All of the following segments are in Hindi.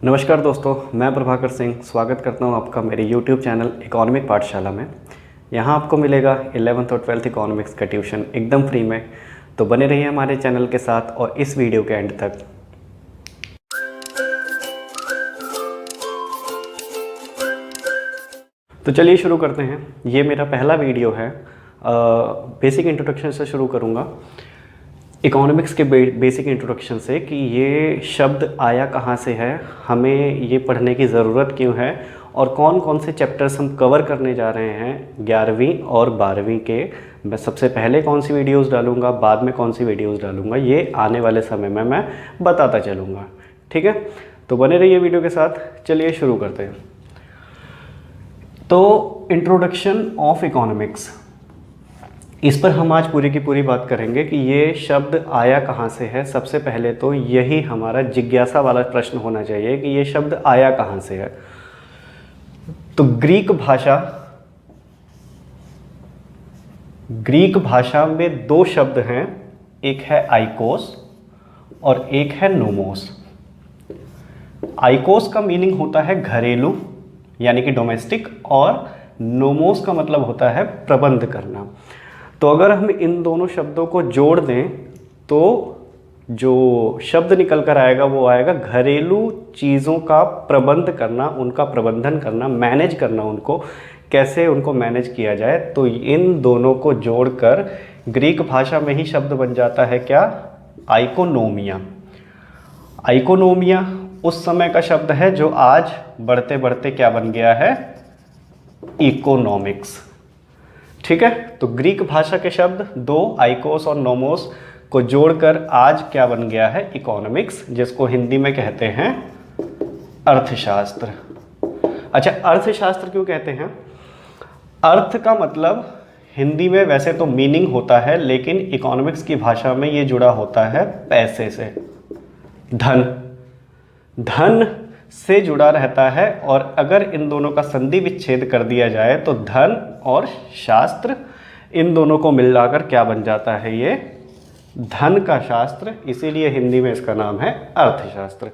नमस्कार दोस्तों, मैं प्रभाकर सिंह स्वागत करता हूं आपका मेरे YouTube चैनल इकोनॉमिक पाठशाला में। यहां आपको मिलेगा 11th और 12th इकोनॉमिक्स का ट्यूशन एकदम फ्री में। तो बने रहिए हमारे चैनल के साथ और इस वीडियो के एंड तक। तो चलिए शुरू करते हैं। ये मेरा पहला वीडियो है। बेसिक इंट्रोडक्शन से शुरू करूँगा, इकोनॉमिक्स के बेसिक इंट्रोडक्शन से कि ये शब्द आया कहाँ से है, हमें ये पढ़ने की ज़रूरत क्यों है और कौन कौन से चैप्टर्स हम कवर करने जा रहे हैं 11वीं और 12वीं के। मैं सबसे पहले कौन सी वीडियोस डालूंगा, बाद में कौन सी वीडियोस डालूंगा, ये आने वाले समय में मैं बताता चलूँगा। ठीक है, तो बने रहिए वीडियो के साथ। चलिए शुरू करते हैं। तो इंट्रोडक्शन ऑफ इकोनॉमिक्स, इस पर हम आज पूरी की पूरी बात करेंगे कि ये शब्द आया कहाँ से है। सबसे पहले तो यही हमारा जिज्ञासा वाला प्रश्न होना चाहिए कि ये शब्द आया कहाँ से है। तो ग्रीक भाषा में दो शब्द हैं, एक है आइकोस और एक है नोमोस। आइकोस का मीनिंग होता है घरेलू यानी कि डोमेस्टिक, और नोमोस का मतलब होता है प्रबंध करना। तो अगर हम इन दोनों शब्दों को जोड़ दें तो जो शब्द निकल कर आएगा वो आएगा घरेलू चीज़ों का प्रबंध करना, उनका प्रबंधन करना, मैनेज करना, उनको कैसे उनको मैनेज किया जाए। तो इन दोनों को जोड़कर ग्रीक भाषा में ही शब्द बन जाता है क्या, आइकोनोमिया। आइकोनोमिया उस समय का शब्द है जो आज बढ़ते बढ़ते क्या बन गया है, इकोनॉमिक्स। ठीक है, तो ग्रीक भाषा के शब्द दो, आइकोस और नोमोस, को जोड़कर आज क्या बन गया है, इकोनॉमिक्स, जिसको हिंदी में कहते हैं अर्थशास्त्र। अच्छा, अर्थशास्त्र क्यों कहते हैं? अर्थ का मतलब हिंदी में वैसे तो मीनिंग होता है, लेकिन इकोनॉमिक्स की भाषा में ये जुड़ा होता है पैसे से, धन से जुड़ा रहता है। और अगर इन दोनों का संधि विच्छेद कर दिया जाए तो धन और शास्त्र, इन दोनों को मिलाकर क्या बन जाता है, ये धन का शास्त्र। इसीलिए हिंदी में इसका नाम है अर्थशास्त्र।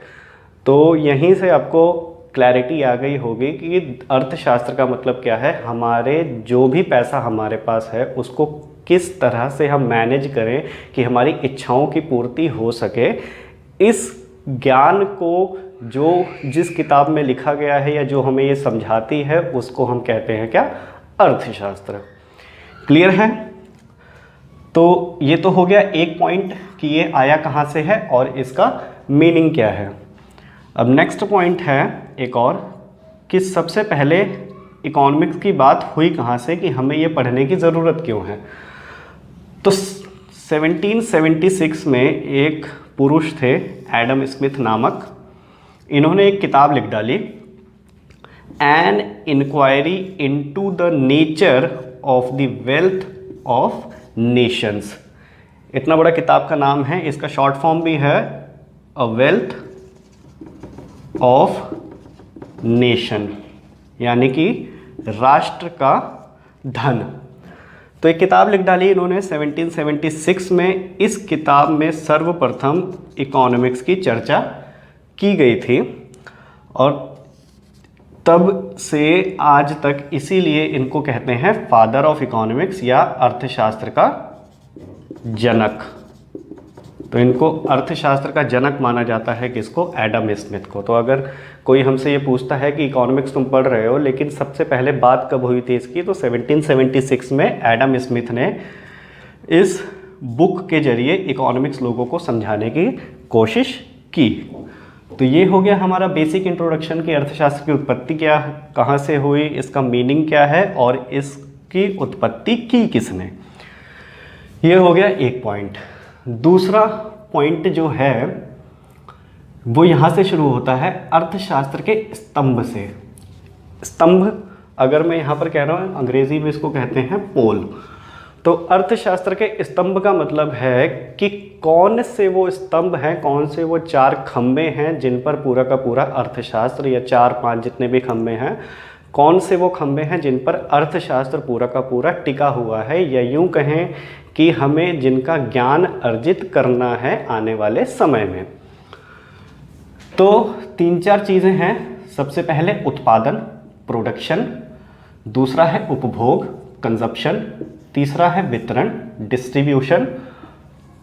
तो यहीं से आपको क्लैरिटी आ गई होगी कि अर्थशास्त्र का मतलब क्या है। हमारे जो भी पैसा हमारे पास है उसको किस तरह से हम मैनेज करें कि हमारी इच्छाओं की पूर्ति हो सके। इस ज्ञान को जो जिस किताब में लिखा गया है या जो हमें ये समझाती है उसको हम कहते हैं क्या, अर्थशास्त्र। क्लियर है? तो ये तो हो गया एक पॉइंट कि ये आया कहाँ से है और इसका मीनिंग क्या है। अब नेक्स्ट पॉइंट है एक और, कि सबसे पहले इकोनॉमिक्स की बात हुई कहाँ से, कि हमें ये पढ़ने की ज़रूरत क्यों है। तो 1776 में एक पुरुष थे एडम स्मिथ नामक, इन्होंने एक किताब लिख डाली, an inquiry into the nature of the wealth of nations. इतना बड़ा किताब का नाम है, इसका शॉर्ट फॉर्म भी है अ वेल्थ ऑफ नेशन, यानी कि राष्ट्र का धन। तो एक किताब लिख डाली इन्होंने 1776 में। इस किताब में सर्वप्रथम इकोनॉमिक्स की चर्चा की गई थी और तब से आज तक इसीलिए इनको कहते हैं फादर ऑफ इकोनॉमिक्स या अर्थशास्त्र का जनक। तो इनको अर्थशास्त्र का जनक माना जाता है किसको, एडम स्मिथ को। तो अगर कोई हमसे ये पूछता है कि इकोनॉमिक्स तुम पढ़ रहे हो लेकिन सबसे पहले बात कब हुई थी इसकी, तो 1776 में एडम स्मिथ ने इस बुक के जरिए इकोनॉमिक्स लोगों को समझाने की कोशिश की। तो ये हो गया हमारा बेसिक इंट्रोडक्शन की अर्थशास्त्र की उत्पत्ति क्या, कहाँ से हुई, इसका मीनिंग क्या है और इसकी उत्पत्ति की किसने। ये हो गया एक पॉइंट। दूसरा पॉइंट जो है वो यहाँ से शुरू होता है, अर्थशास्त्र के स्तंभ से। स्तंभ अगर मैं यहाँ पर कह रहा हूँ, अंग्रेजी में इसको कहते हैं पोल। तो अर्थशास्त्र के स्तंभ का मतलब है कि कौन से वो स्तंभ हैं, कौन से वो चार खंबे हैं जिन पर पूरा का पूरा अर्थशास्त्र, या चार पांच जितने भी खंबे हैं, कौन से वो खंबे हैं जिन पर अर्थशास्त्र पूरा का पूरा टिका हुआ है, या यूं कहें कि हमें जिनका ज्ञान अर्जित करना है आने वाले समय में। तो 3-4 चीज़ें हैं। सबसे पहले उत्पादन, प्रोडक्शन, दूसरा है उपभोग, कंजप्शन, तीसरा है वितरण, डिस्ट्रीब्यूशन,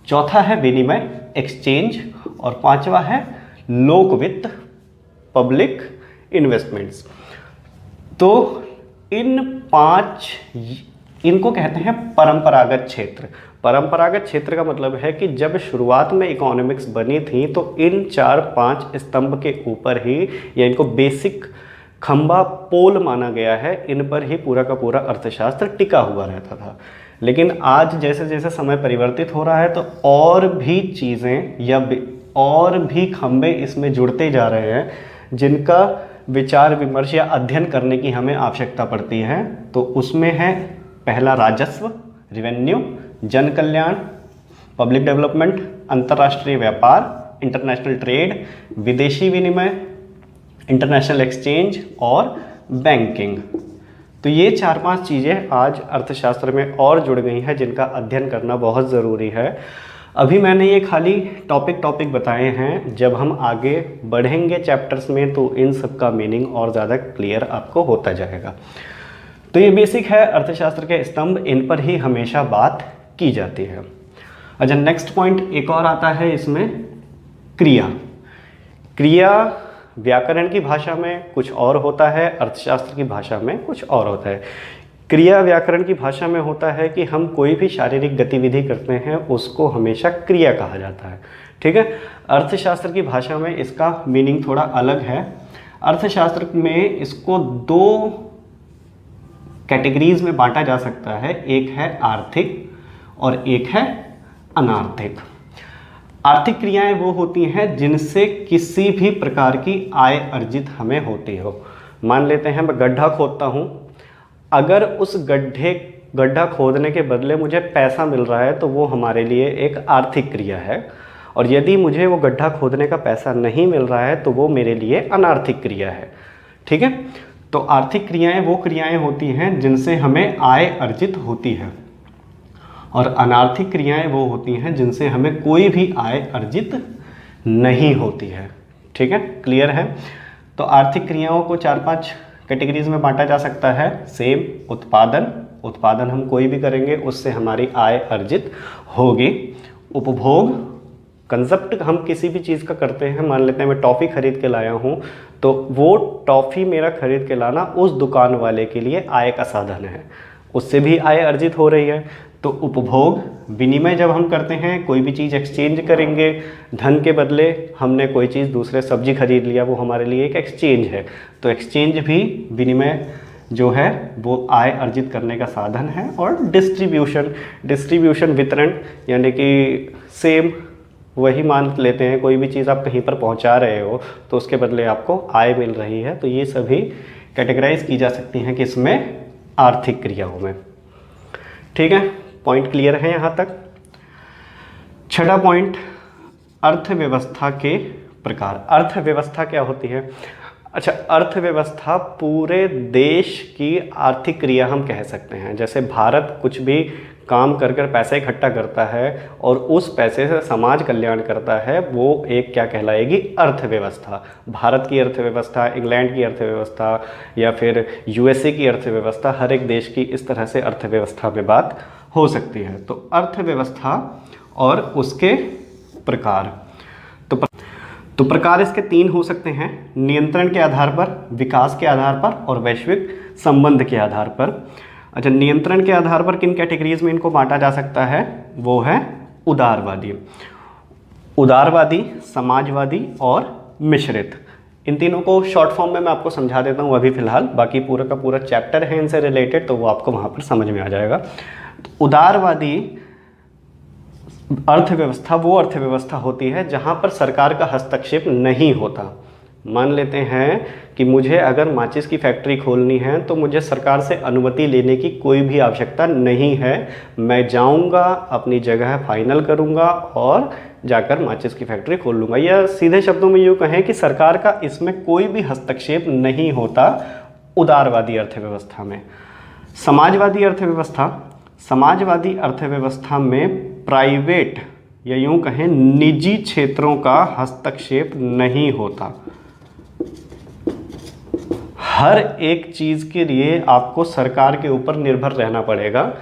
चौथा है विनिमय, एक्सचेंज, और पांचवा है लोक वित्त, पब्लिक इन्वेस्टमेंट्स। तो इन 5 इनको कहते हैं परंपरागत क्षेत्र। परंपरागत क्षेत्र का मतलब है कि जब शुरुआत में इकोनॉमिक्स बनी थी तो इन 4-5 स्तंभ के ऊपर ही, या इनको बेसिक खंबा पोल माना गया है, इन पर ही पूरा का पूरा अर्थशास्त्र टिका हुआ रहता था। लेकिन आज जैसे जैसे समय परिवर्तित हो रहा है तो और भी चीज़ें या और भी खंबे इसमें जुड़ते जा रहे हैं, जिनका विचार विमर्श या अध्ययन करने की हमें आवश्यकता पड़ती है। तो उसमें है पहला राजस्व, रेवेन्यू, जन कल्याण, पब्लिक डेवलपमेंट, अंतर्राष्ट्रीय व्यापार, इंटरनेशनल ट्रेड, विदेशी विनिमय, इंटरनेशनल एक्सचेंज और बैंकिंग। तो ये 4-5 चीज़ें आज अर्थशास्त्र में और जुड़ गई हैं, जिनका अध्ययन करना बहुत ज़रूरी है। अभी मैंने ये खाली टॉपिक बताए हैं, जब हम आगे बढ़ेंगे चैप्टर्स में तो इन सब का मीनिंग और ज़्यादा क्लियर आपको होता जाएगा। तो ये बेसिक है अर्थशास्त्र के स्तंभ, इन पर ही हमेशा बात की जाती है। अच्छा, नेक्स्ट पॉइंट एक और आता है इसमें, क्रिया। क्रिया व्याकरण की भाषा में कुछ और होता है, अर्थशास्त्र की भाषा में कुछ और होता है। क्रिया व्याकरण की भाषा में होता है कि हम कोई भी शारीरिक गतिविधि करते हैं उसको हमेशा क्रिया कहा जाता है, ठीक है। अर्थशास्त्र की भाषा में इसका मीनिंग थोड़ा अलग है। अर्थशास्त्र में इसको 2 कैटेगरीज में बांटा जा सकता है, एक है आर्थिक और एक है अनार्थिक। आर्थिक क्रियाएं वो होती हैं जिनसे किसी भी प्रकार की आय अर्जित हमें होती हो। मान लेते हैं मैं गड्ढा खोदता हूँ, अगर उस गड्ढा खोदने के बदले मुझे पैसा मिल रहा है तो वो हमारे लिए एक आर्थिक क्रिया है, और यदि मुझे वो गड्ढा खोदने का पैसा नहीं मिल रहा है तो वो मेरे लिए अनार्थिक क्रिया है, ठीक है। तो आर्थिक क्रियाएं वो क्रियाएं होती हैं जिनसे हमें आय अर्जित होती है, और अनार्थिक क्रियाएं वो होती हैं जिनसे हमें कोई भी आय अर्जित नहीं होती है, ठीक है। क्लियर है। तो आर्थिक क्रियाओं को 4-5 कैटेगरीज में बांटा जा सकता है। सेम उत्पादन हम कोई भी करेंगे उससे हमारी आय अर्जित होगी। उपभोग, कंजप्ट हम किसी भी चीज़ का करते हैं, मान लेते हैं मैं टॉफ़ी खरीद के लाया हूँ, तो वो टॉफ़ी मेरा खरीद के लाना उस दुकान वाले के लिए आय का साधन है, उससे भी आय अर्जित हो रही है। तो उपभोग, विनिमय जब हम करते हैं, कोई भी चीज़ एक्सचेंज करेंगे, धन के बदले हमने कोई चीज़ दूसरे सब्जी खरीद लिया, वो हमारे लिए एक एक्सचेंज है। तो एक्सचेंज भी विनिमय जो है वो आय अर्जित करने का साधन है। और डिस्ट्रीब्यूशन वितरण, यानी कि सेम वही मान लेते हैं, कोई भी चीज़ आप कहीं पर पहुंचा रहे हो तो उसके बदले आपको आय मिल रही है। तो ये सभी कैटेगराइज की जा सकती हैं कि इसमें आर्थिक क्रियाओं में, ठीक है। पॉइंट क्लियर है यहाँ तक। छठा पॉइंट, अर्थव्यवस्था के प्रकार। अर्थव्यवस्था क्या होती है? अच्छा, अर्थव्यवस्था पूरे देश की आर्थिक क्रिया हम कह सकते हैं। जैसे भारत कुछ भी काम कर कर पैसे इकट्ठा करता है और उस पैसे से समाज कल्याण करता है, वो एक क्या कहलाएगी? अर्थव्यवस्था। भारत की अर्थव्यवस्था, इंग्लैंड की अर्थव्यवस्था या फिर यूएसए की अर्थव्यवस्था, हर एक देश की इस तरह से अर्थव्यवस्था में बात हो सकती है। तो अर्थव्यवस्था और उसके प्रकार, तो प्रकार इसके 3 हो सकते हैं, नियंत्रण के आधार पर, विकास के आधार पर और वैश्विक संबंध के आधार पर। अच्छा, नियंत्रण के आधार पर किन कैटेगरीज में इनको बांटा जा सकता है? वो है उदारवादी, समाजवादी और मिश्रित। इन तीनों को शॉर्ट फॉर्म में मैं आपको समझा देता हूँ अभी फ़िलहाल, बाकी पूरा का पूरा चैप्टर है इनसे रिलेटेड, तो वो आपको वहाँ पर समझ में आ जाएगा। तो उदारवादी अर्थव्यवस्था वो अर्थव्यवस्था होती है जहाँ पर सरकार का हस्तक्षेप नहीं होता। मान लेते हैं कि मुझे अगर माचिस की फैक्ट्री खोलनी है तो मुझे सरकार से अनुमति लेने की कोई भी आवश्यकता नहीं है। मैं जाऊंगा, अपनी जगह फाइनल करूंगा और जाकर माचिस की फैक्ट्री खोल लूँगा। या सीधे शब्दों में यूँ कहें कि सरकार का इसमें कोई भी हस्तक्षेप नहीं होता उदारवादी अर्थव्यवस्था में। समाजवादी अर्थव्यवस्था में प्राइवेट या यूं कहें निजी क्षेत्रों का हस्तक्षेप नहीं होता। हर एक चीज़ के लिए आपको सरकार के ऊपर निर्भर रहना पड़ेगा।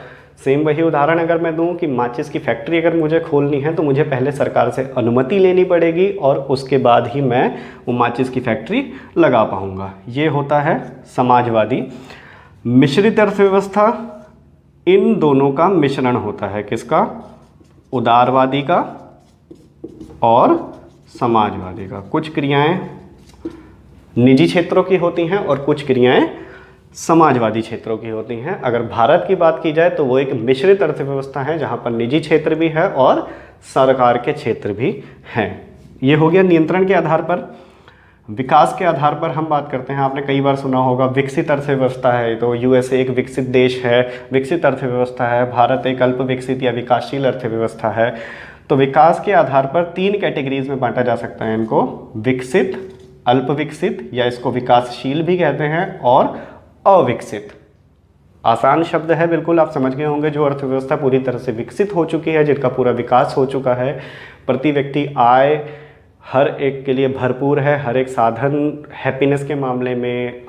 सेम वही उदाहरण अगर मैं दूं कि माचिस की फैक्ट्री अगर मुझे खोलनी है तो मुझे पहले सरकार से अनुमति लेनी पड़ेगी और उसके बाद ही मैं वो माचिस की फैक्ट्री लगा पाऊंगा। ये होता है समाजवादी। मिश्रित अर्थव्यवस्था इन दोनों का मिश्रण होता है। किसका? उदारवादी का और समाजवादी का। कुछ क्रियाएं निजी क्षेत्रों की होती हैं और कुछ क्रियाएं समाजवादी क्षेत्रों की होती हैं। अगर भारत की बात की जाए तो वो एक मिश्रित अर्थव्यवस्था है जहां पर निजी क्षेत्र भी है और सरकार के क्षेत्र भी हैं। ये हो गया नियंत्रण के आधार पर। विकास के आधार पर हम बात करते हैं। आपने कई बार सुना होगा विकसित अर्थव्यवस्था है, तो यूएसए एक विकसित देश है, विकसित अर्थव्यवस्था है। भारत एक अल्प विकसित या विकासशील अर्थव्यवस्था है। तो विकास के आधार पर 3 कैटेगरीज में बांटा जा सकता है इनको, विकसित, अल्प विकसित या इसको विकासशील भी कहते हैं, और अविकसित। आसान शब्द है बिल्कुल, आप समझ गए होंगे। जो अर्थव्यवस्था पूरी तरह से विकसित हो चुकी है, जिनका पूरा विकास हो चुका है, प्रति व्यक्ति आय हर एक के लिए भरपूर है, हर एक साधन हैप्पीनेस के मामले में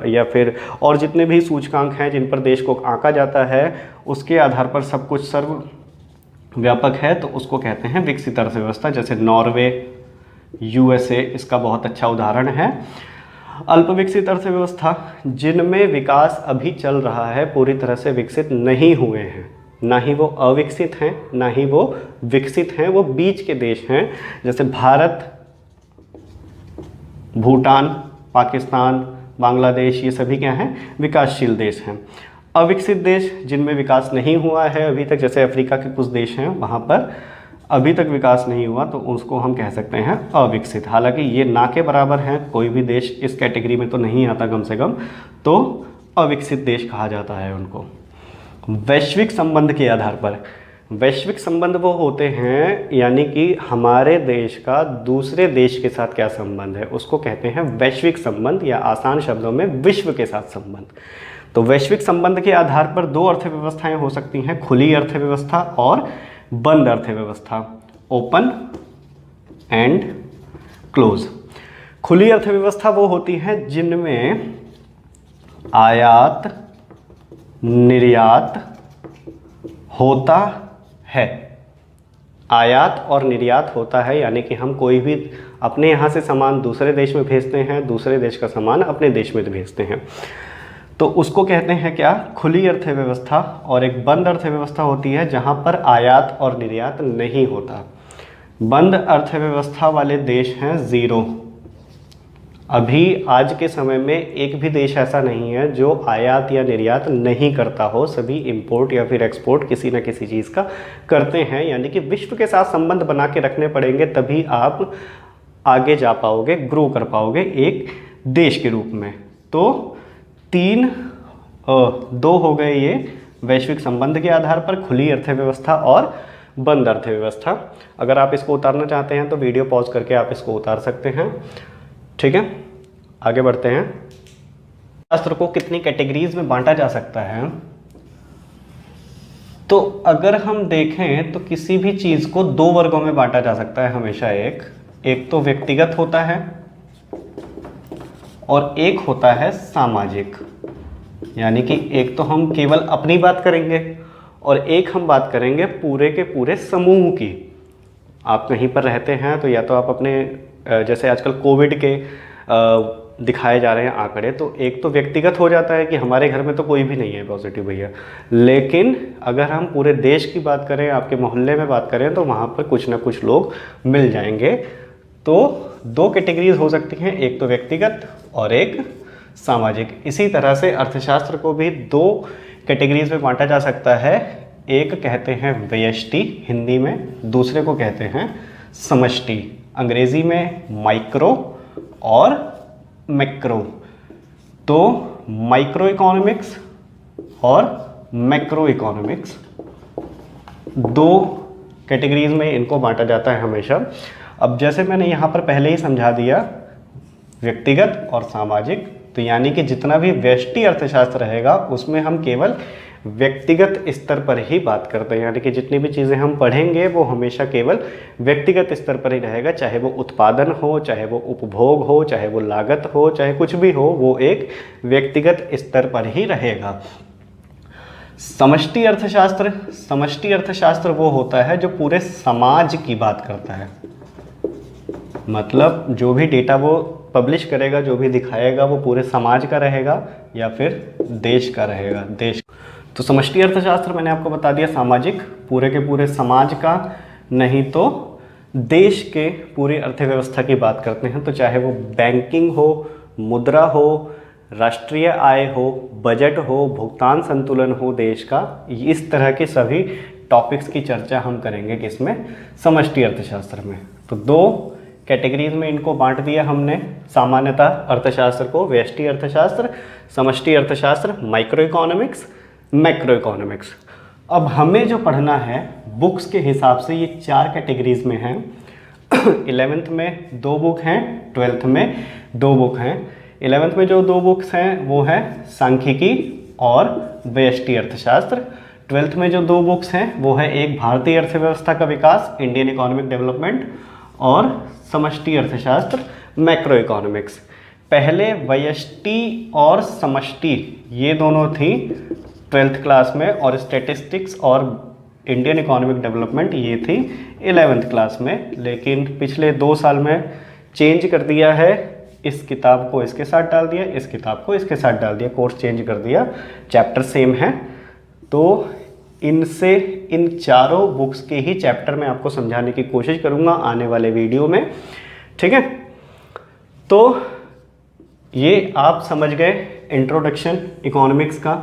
या फिर और जितने भी सूचकांक हैं जिन पर देश को आंका जाता है उसके आधार पर सब कुछ सर्वव्यापक है, तो उसको कहते हैं विकसित अर्थव्यवस्था। जैसे नॉर्वे, यूएसए इसका बहुत अच्छा उदाहरण है। अल्प विकसित अर्थव्यवस्था जिनमें विकास अभी चल रहा है, पूरी तरह से विकसित नहीं हुए हैं, ना ही वो अविकसित हैं ना ही वो विकसित हैं, वो बीच के देश हैं। जैसे भारत, भूटान, पाकिस्तान, बांग्लादेश, ये सभी क्या हैं? विकासशील देश हैं। अविकसित देश जिनमें विकास नहीं हुआ है अभी तक, जैसे अफ्रीका के कुछ देश हैं वहाँ पर अभी तक विकास नहीं हुआ, तो उसको हम कह सकते हैं अविकसित। हालांकि ये ना के बराबर हैं, कोई भी देश इस कैटेगरी में तो नहीं आता कम से कम, तो अविकसित देश कहा जाता है उनको। वैश्विक संबंध के आधार पर, वैश्विक संबंध वो होते हैं यानी कि हमारे देश का दूसरे देश के साथ क्या संबंध है, उसको कहते हैं वैश्विक संबंध, या आसान शब्दों में विश्व के साथ संबंध। तो वैश्विक संबंध के आधार पर 2 अर्थव्यवस्थाएं हो सकती हैं, खुली अर्थव्यवस्था और बंद अर्थव्यवस्था, ओपन एंड क्लोज। खुली अर्थव्यवस्था वो होती है जिनमें आयात निर्यात होता है। आयात और निर्यात होता है यानी कि हम कोई भी अपने यहाँ से सामान दूसरे देश में भेजते हैं, दूसरे देश का सामान अपने देश में भेजते हैं, तो उसको कहते हैं क्या? खुली अर्थव्यवस्था। और एक बंद अर्थव्यवस्था होती है जहाँ पर आयात और निर्यात नहीं होता। बंद अर्थव्यवस्था वाले देश हैं 0। अभी आज के समय में एक भी देश ऐसा नहीं है जो आयात या निर्यात नहीं करता हो, सभी इंपोर्ट या फिर एक्सपोर्ट किसी न किसी चीज़ का करते हैं। यानी कि विश्व के साथ संबंध बना के रखने पड़ेंगे, तभी आप आगे जा पाओगे, ग्रो कर पाओगे एक देश के रूप में। तो 2 हो गए ये वैश्विक संबंध के आधार पर, खुली अर्थव्यवस्था और बंद अर्थव्यवस्था। अगर आप इसको उतारना चाहते हैं तो वीडियो पॉज करके आप इसको उतार सकते हैं। ठीक है, आगे बढ़ते हैं। शास्त्र को कितनी कैटेगरीज में बांटा जा सकता है? तो अगर हम देखें तो किसी भी चीज़ को 2 वर्गों में बांटा जा सकता है हमेशा। एक तो व्यक्तिगत होता है और एक होता है सामाजिक। यानी कि एक तो हम केवल अपनी बात करेंगे और एक हम बात करेंगे पूरे के पूरे समूह की। आप कहीं पर रहते हैं तो या तो आप अपने जैसे आजकल कोविड के दिखाए जा रहे हैं आंकड़े, तो एक तो व्यक्तिगत हो जाता है कि हमारे घर में तो कोई भी नहीं है पॉजिटिव भैया, लेकिन अगर हम पूरे देश की बात करें, आपके मोहल्ले में बात करें, तो वहाँ पर कुछ ना कुछ लोग मिल जाएंगे। तो 2 कैटेगरीज हो सकती हैं, एक तो व्यक्तिगत और एक सामाजिक। इसी तरह से अर्थशास्त्र को भी 2 कैटेगरीज में बांटा जा सकता है। एक कहते हैं व्यष्टि हिंदी में, दूसरे को कहते हैं समष्टि अंग्रेजी में, माइक्रो और मैक्रो। तो माइक्रो इकोनॉमिक्स और मैक्रो इकोनॉमिक्स 2 कैटेगरीज में इनको बांटा जाता है हमेशा। अब जैसे मैंने यहाँ पर पहले ही समझा दिया, व्यक्तिगत और सामाजिक, तो यानी कि जितना भी व्यष्टि अर्थशास्त्र रहेगा उसमें हम केवल व्यक्तिगत स्तर पर ही बात करते हैं, यानी कि जितनी भी चीज़ें हम पढ़ेंगे वो हमेशा केवल व्यक्तिगत स्तर पर ही रहेगा, चाहे वो उत्पादन हो, चाहे वो उपभोग हो, चाहे वो लागत हो, चाहे कुछ भी हो, वो एक व्यक्तिगत स्तर पर ही रहेगा। समष्टि अर्थशास्त्र, समष्टि अर्थशास्त्र वो होता है जो पूरे समाज की बात करता है, मतलब जो भी डेटा वो पब्लिश करेगा, जो भी दिखाएगा, वो पूरे समाज का रहेगा या फिर देश का रहेगा, देश। तो समष्टि अर्थशास्त्र मैंने आपको बता दिया, सामाजिक, पूरे के पूरे समाज का, नहीं तो देश के पूरी अर्थव्यवस्था की बात करते हैं, तो चाहे वो बैंकिंग हो, मुद्रा हो, राष्ट्रीय आय हो, बजट हो, भुगतान संतुलन हो देश का, इस तरह के सभी टॉपिक्स की चर्चा हम करेंगे किसमें, समष्टि अर्थशास्त्र में। तो दो कैटेगरीज में इनको बांट दिया हमने सामान्यतः अर्थशास्त्र को, व्यष्टि अर्थशास्त्र, समष्टि अर्थशास्त्र, माइक्रो इकोनॉमिक्स, मैक्रो इकोनॉमिक्स। अब हमें जो पढ़ना है बुक्स के हिसाब से ये 4 कैटेगरीज में हैं। 11th में 2 बुक हैं, 12th में 2 बुक हैं। 11th में जो 2 बुक्स हैं वो है सांख्यिकी और व्यष्टि अर्थशास्त्र। 12th में जो 2 बुक्स हैं वो है एक भारतीय अर्थव्यवस्था का विकास, इंडियन इकोनॉमिक डेवलपमेंट, और समष्टि अर्थशास्त्र, मैक्रो इकोनॉमिक्स। पहले व्यष्टि और समष्टि ये दोनों थी 12th क्लास में, और स्टैटिस्टिक्स और इंडियन इकोनॉमिक डेवलपमेंट ये थी 11th क्लास में, लेकिन पिछले 2 साल में चेंज कर दिया है, इस किताब को इसके साथ डाल दिया, इस किताब को इसके साथ डाल दिया, कोर्स चेंज कर दिया, चैप्टर सेम है। तो इनसे इन चारों बुक्स के ही चैप्टर में आपको समझाने की कोशिश करूंगा आने वाले वीडियो में, ठीक है। तो ये आप समझ गए इंट्रोडक्शन इकोनॉमिक्स का,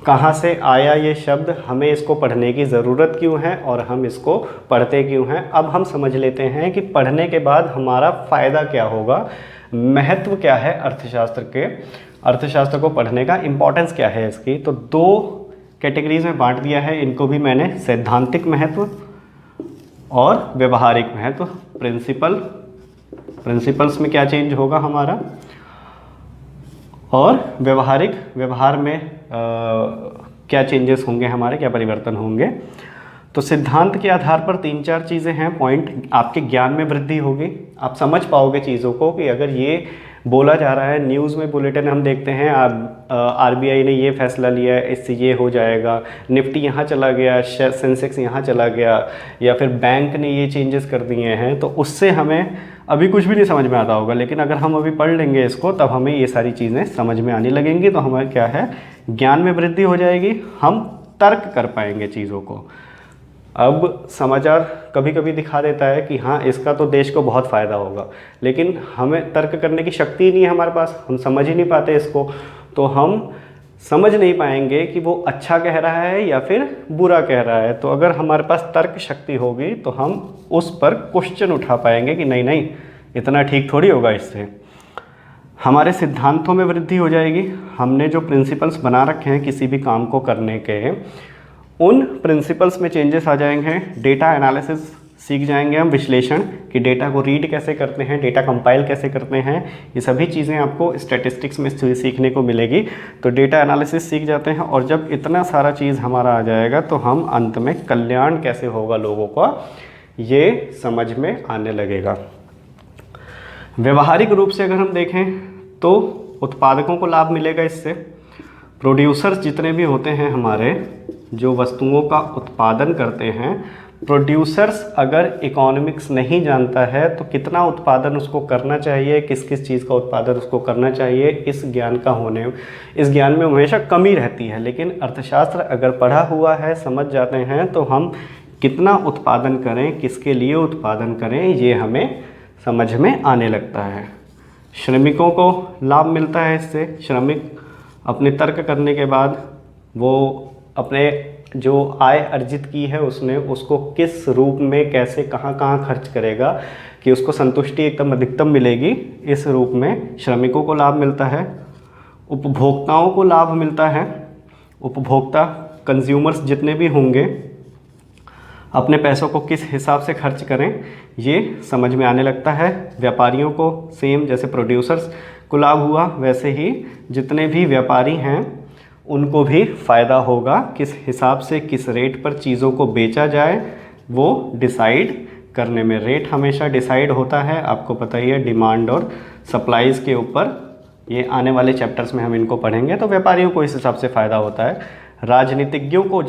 कहाँ से आया ये शब्द, हमें इसको पढ़ने की ज़रूरत क्यों है और हम इसको पढ़ते क्यों हैं। अब हम समझ लेते हैं कि पढ़ने के बाद हमारा फ़ायदा क्या होगा, महत्व क्या है अर्थशास्त्र के, अर्थशास्त्र को पढ़ने का इम्पोर्टेंस क्या है इसकी। तो 2 कैटेगरीज में बांट दिया है इनको भी मैंने, सैद्धांतिक महत्व और व्यवहारिक महत्व। प्रिंसिपल्स में क्या चेंज होगा हमारा, और व्यवहारिक, व्यवहार में क्या चेंजेस होंगे हमारे, क्या परिवर्तन होंगे। तो सिद्धांत के आधार पर 3-4 चीज़ें हैं, पॉइंट, आपके ज्ञान में वृद्धि होगी, आप समझ पाओगे चीज़ों को कि अगर ये बोला जा रहा है, न्यूज़ में बुलेटिन हम देखते हैं, आरबीआई ने ये फैसला लिया है, इससे ये हो जाएगा, निफ्टी यहाँ चला गया, सेंसेक्स यहाँ चला गया, या फिर बैंक ने ये चेंजेस कर दिए हैं, तो उससे हमें अभी कुछ भी नहीं समझ में आता होगा, लेकिन अगर हम अभी पढ़ लेंगे इसको तब हमें ये सारी चीज़ें समझ में आने लगेंगी, तो हमारे क्या है, ज्ञान में वृद्धि हो जाएगी, हम तर्क कर पाएंगे चीज़ों को। अब समाचार कभी कभी दिखा देता है कि हाँ इसका तो देश को बहुत फ़ायदा होगा, लेकिन हमें तर्क करने की शक्ति ही नहीं है हमारे पास, हम समझ ही नहीं पाते इसको, तो हम समझ नहीं पाएंगे कि वो अच्छा कह रहा है या फिर बुरा कह रहा है। तो अगर हमारे पास तर्क शक्ति होगी तो हम उस पर क्वेश्चन उठा पाएंगे कि नहीं नहीं इतना ठीक थोड़ी होगा, इससे हमारे सिद्धांतों में वृद्धि हो जाएगी। हमने जो प्रिंसिपल्स बना रखे हैं किसी भी काम को करने के, उन प्रिंसिपल्स में चेंजेस आ जाएंगे। डेटा एनालिसिस सीख जाएंगे हम, विश्लेषण, कि डेटा को रीड कैसे करते हैं, डेटा कंपाइल कैसे करते हैं, ये सभी चीज़ें आपको स्टैटिस्टिक्स में सीखने को मिलेगी। तो डेटा एनालिसिस सीख जाते हैं, और जब इतना सारा चीज़ हमारा आ जाएगा तो हम अंत में कल्याण कैसे होगा लोगों का, ये समझ में आने लगेगा। व्यवहारिक रूप से अगर हम देखें तो उत्पादकों को लाभ मिलेगा इससे। प्रोड्यूसर्स जितने भी होते हैं हमारे, जो वस्तुओं का उत्पादन करते हैं, प्रोड्यूसर्स अगर इकोनॉमिक्स नहीं जानता है तो कितना उत्पादन उसको करना चाहिए, किस किस चीज़ का उत्पादन उसको करना चाहिए, इस ज्ञान में हमेशा कमी रहती है। लेकिन अर्थशास्त्र अगर पढ़ा हुआ है, समझ जाते हैं, तो हम कितना उत्पादन करें, किसके लिए उत्पादन करें, ये हमें समझ में आने लगता है। श्रमिकों को लाभ मिलता है इससे। श्रमिक अपने तर्क करने के बाद वो अपने जो आय अर्जित की है उसने उसको किस रूप में, कैसे, कहाँ कहाँ खर्च करेगा कि उसको संतुष्टि एकदम अधिकतम मिलेगी, इस रूप में श्रमिकों को लाभ मिलता है। उपभोक्ताओं को लाभ मिलता है। उपभोक्ता, कंज्यूमर्स जितने भी होंगे, अपने पैसों को किस हिसाब से खर्च करें, ये समझ में आने लगता है। व्यापारियों को सेम, जैसे प्रोड्यूसर्स को लाभ हुआ, वैसे ही जितने भी व्यापारी हैं उनको भी फ़ायदा होगा। किस हिसाब से किस रेट पर चीज़ों को बेचा जाए वो डिसाइड करने में। रेट हमेशा डिसाइड होता है, आपको पता ही है, डिमांड और सप्लाईज़ के ऊपर। ये आने वाले चैप्टर्स में हम इनको पढ़ेंगे। तो व्यापारियों को इस हिसाब से फ़ायदा होता है। राजनीतिज्ञों को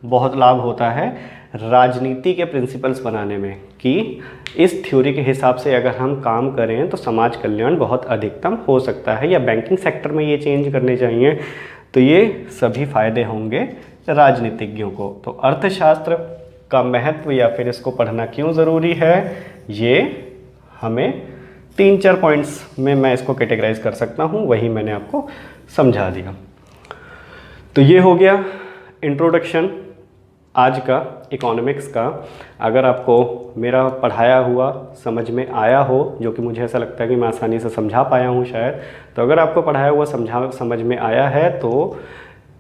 बहुत लाभ होता है राजनीति के प्रिंसिपल्स बनाने में, कि इस थ्योरी के हिसाब से अगर हम काम करें तो समाज कल्याण बहुत अधिकतम हो सकता है, या बैंकिंग सेक्टर में ये चेंज करने चाहिए। तो ये सभी फायदे होंगे राजनीतिज्ञों को। तो अर्थशास्त्र का महत्व या फिर इसको पढ़ना क्यों ज़रूरी है, ये हमें 3-4 पॉइंट्स में मैं इसको कैटेगराइज कर सकता हूँ, वही मैंने आपको समझा दिया। तो ये हो गया इंट्रोडक्शन आज का इकोनॉमिक्स का। अगर आपको मेरा पढ़ाया हुआ समझ में आया हो, जो कि मुझे ऐसा लगता है कि मैं आसानी से समझा पाया हूँ शायद, तो अगर आपको पढ़ाया हुआ समझ में आया है तो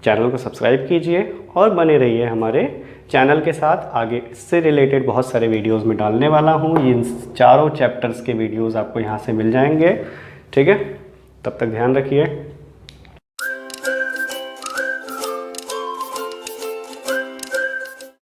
चैनल को सब्सक्राइब कीजिए और बने रहिए हमारे चैनल के साथ। आगे इससे रिलेटेड बहुत सारे वीडियोज़ में डालने वाला हूँ। इन चारों चैप्टर्स के वीडियोज़ आपको यहाँ से मिल जाएंगे। ठीक है, तब तक ध्यान रखिए।